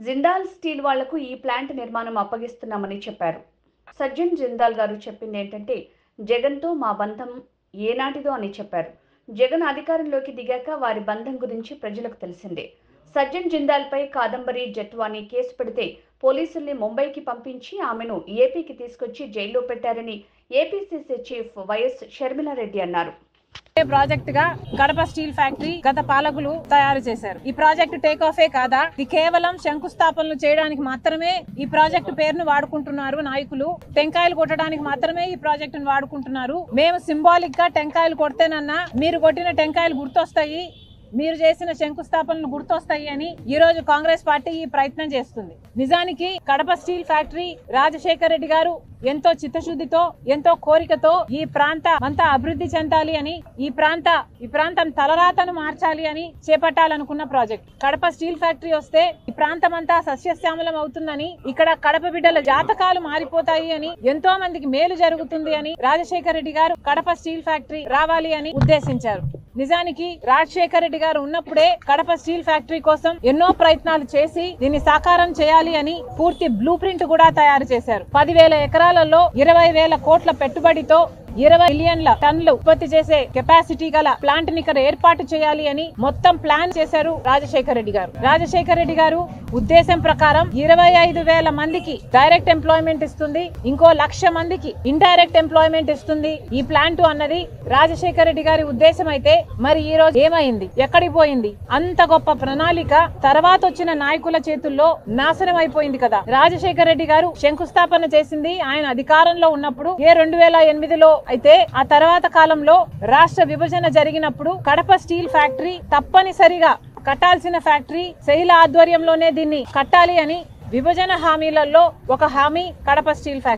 Jindal steel వాళ్లకు ఈ plant నిర్మాణం అప్పగిస్తున్నామని చెప్పారు. సజ్జన్ జిందాల్ గారు చెప్పింది ఏంటంటే, జగన్తో మా బంధం ఏనాటిదో అని చెప్పారు. జగన్ అధికారంలోకి దిగాక వారి బంధం గురించి ప్రజలకు తెలిసిందే. సజ్జన్ జిందాల్పై కాదంబరి జట్వానీ కేసు పెడితే పోలీసుల్ని ముంబైకి పంపించి ఆమెను ఏపీకి తీసుకొచ్చి జైల్లో పెట్టారని ఏపీసీసీ చీఫ్ వైఎస్ షర్మిలారెడ్డి అన్నారు. ప్రాజెక్ట్ గా కడప స్టీల్ ఫ్యాక్టరీ గత పాలకులు తయారు చేశారు. ఈ ప్రాజెక్టు టేక్ ఆఫే కాదా, ఇది కేవలం శంకుస్థాపనలు చేయడానికి మాత్రమే ఈ ప్రాజెక్టు పేరును వాడుకుంటున్నారు నాయకులు. టెంకాయలు కొట్టడానికి మాత్రమే ఈ ప్రాజెక్టును వాడుకుంటున్నారు. మేము సింబాలిక్ గా టెంకాయలు కొడితేనన్నా మీరు కొట్టిన టెంకాయలు గుర్తొస్తాయి, మీరు చేసిన శంకుస్థాపనలు గుర్తొస్తాయి అని ఈ రోజు కాంగ్రెస్ పార్టీ ఈ ప్రయత్నం చేస్తుంది. నిజానికి కడప స్టీల్ ఫ్యాక్టరీ రాజశేఖర్ రెడ్డి గారు ఎంతో చిత్తశుద్ధితో, ఎంతో కోరికతో ఈ ప్రాంతం అంతా అభివృద్ధి చెందాలి అని, ఈ ప్రాంతం తలరాతను మార్చాలి అని చేపట్టాలనుకున్న ప్రాజెక్ట్. కడప స్టీల్ ఫ్యాక్టరీ వస్తే ఈ ప్రాంతం అంతా సస్యశ్యామలం అవుతుందని, ఇక్కడ కడప బిడ్డల జాతకాలు మారిపోతాయి అని, ఎంతో మందికి మేలు జరుగుతుంది అని రాజశేఖర్ రెడ్డి గారు కడప స్టీల్ ఫ్యాక్టరీ రావాలి అని ఉద్దేశించారు. నిజానికి రాజశేఖర్ రెడ్డి గారు ఉన్నప్పుడే కడప స్టీల్ ఫ్యాక్టరీ కోసం ఎన్నో ప్రయత్నాలు చేసి దీన్ని సాకారం చేయాలి అని పూర్తి బ్లూ ప్రింట్ కూడా తయారు చేశారు. 10,000 ఎకరాలలో 20,000 కోట్ల పెట్టుబడితో 20 మిలియన్ల టన్నులు ఉత్పత్తి చేసే కెపాసిటీ గల ప్లాంట్ ని ఇక్కడ ఏర్పాటు చేయాలి అని మొత్తం ప్లాన్ చేశారు రాజశేఖర్ రెడ్డి గారు. రాజశేఖర్ రెడ్డి గారు ఉద్దేశం ప్రకారం 25,000 మందికి డైరెక్ట్ ఎంప్లాయ్మెంట్ ఇస్తుంది, ఇంకో 1,00,000 మందికి ఇండైరెక్ట్ ఎంప్లాయ్మెంట్ ఇస్తుంది ఈ ప్లాంట్ అన్నది రాజశేఖర్ రెడ్డి గారి ఉద్దేశం అయితే, మరి ఈ రోజు ఏమైంది, ఎక్కడికి పోయింది? అంత గొప్ప ప్రణాళిక తర్వాత వచ్చిన నాయకుల చేతుల్లో నాశనం అయిపోయింది కదా. రాజశేఖర్ రెడ్డి గారు శంకుస్థాపన చేసింది ఆయన అధికారంలో ఉన్నప్పుడు 2008లో. అయితే ఆ తర్వాత కాలంలో రాష్ట్ర విభజన జరిగినప్పుడు కడప స్టీల్ ఫ్యాక్టరీ తప్పనిసరిగా కట్టాల్సిన ఫ్యాక్టరీ, శైల ఆధ్వర్యంలోనే దీన్ని కట్టాలి అని విభజన హామీలలో ఒక హామీ కడప స్టీల్ ఫ్యాక్టరీ.